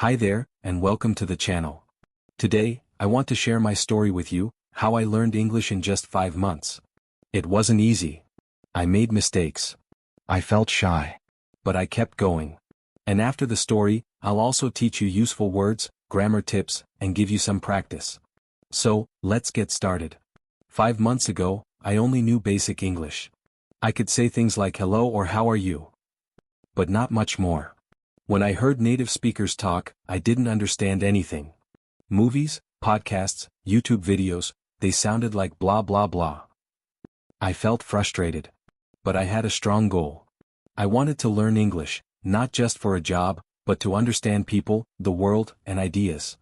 Hi there, and welcome to the channel. Today, I want to share my story with you, how I learned English in just 5 months. It wasn't easy. I made mistakes. I felt shy. But I kept going. And after the story, I'll also teach you useful words, grammar tips, and give you some practice. So, let's get started. 5 months ago, I only knew basic English. I could say things like hello or how are you? But not much more. When I heard native speakers talk, I didn't understand anything. Movies, podcasts, YouTube videos, they sounded like blah blah blah. I felt frustrated. But I had a strong goal. I wanted to learn English, not just for a job, but to understand people, the world, and ideas.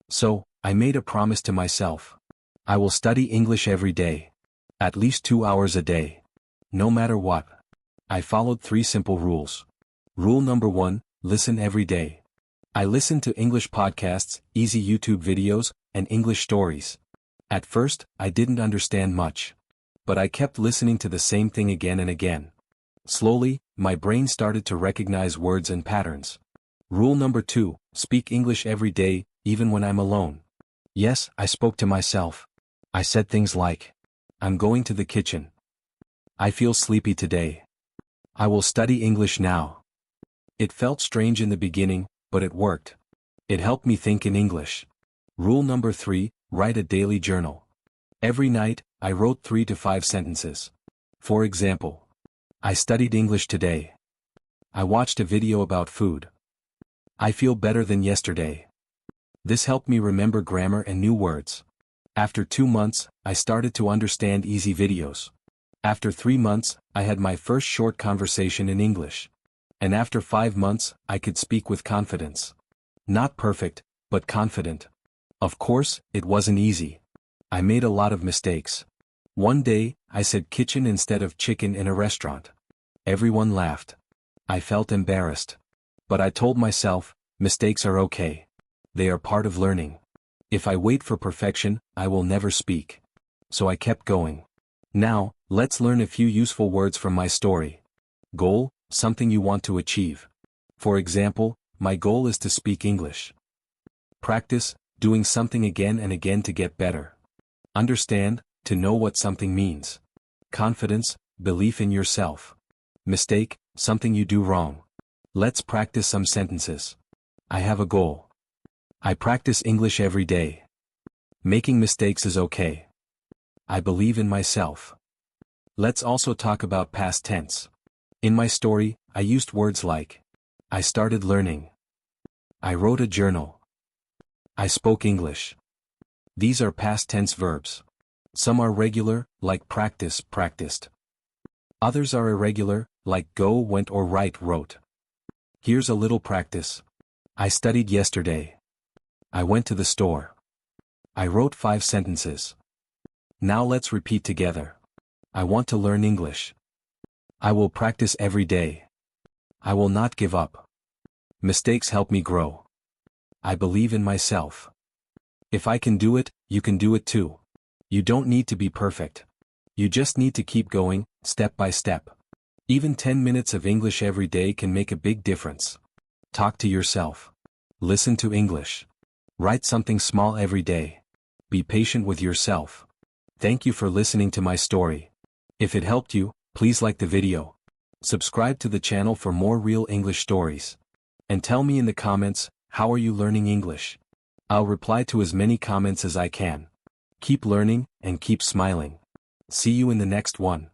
So, I made a promise to myself. I will study English every day. At least 2 hours a day. No matter what. I followed 3 simple rules. Rule number 1, listen every day. I listened to English podcasts, easy YouTube videos, and English stories. At first, I didn't understand much. But I kept listening to the same thing again and again. Slowly, my brain started to recognize words and patterns. Rule number 2, speak English every day, even when I'm alone. Yes, I spoke to myself. I said things like, I'm going to the kitchen. I feel sleepy today. I will study English now. It felt strange in the beginning, but it worked. It helped me think in English. Rule number 3, write a daily journal. Every night, I wrote 3 to 5 sentences. For example, I studied English today. I watched a video about food. I feel better than yesterday. This helped me remember grammar and new words. After 2 months, I started to understand easy videos. After 3 months, I had my first short conversation in English. And after 5 months, I could speak with confidence. Not perfect, but confident. Of course, it wasn't easy. I made a lot of mistakes. One day, I said kitchen instead of chicken in a restaurant. Everyone laughed. I felt embarrassed. But I told myself, mistakes are okay. They are part of learning. If I wait for perfection, I will never speak. So I kept going. Now, let's learn a few useful words from my story. Goal, something you want to achieve. For example, my goal is to speak English. Practice, doing something again and again to get better. Understand, to know what something means. Confidence, belief in yourself. Mistake, something you do wrong. Let's practice some sentences. I have a goal. I practice English every day. Making mistakes is okay. I believe in myself. Let's also talk about past tense. In my story, I used words like, I started learning. I wrote a journal. I spoke English. These are past tense verbs. Some are regular, like practice, practiced. Others are irregular, like go, went or write, wrote. Here's a little practice. I studied yesterday. I went to the store. I wrote 5 sentences. Now let's repeat together. I want to learn English. I will practice every day. I will not give up. Mistakes help me grow. I believe in myself. If I can do it, you can do it too. You don't need to be perfect. You just need to keep going, step by step. Even 10 minutes of English every day can make a big difference. Talk to yourself. Listen to English. Write something small every day. Be patient with yourself. Thank you for listening to my story. If it helped you, please like the video. Subscribe to the channel for more real English stories. And tell me in the comments, how are you learning English? I'll reply to as many comments as I can. Keep learning, and keep smiling. See you in the next one.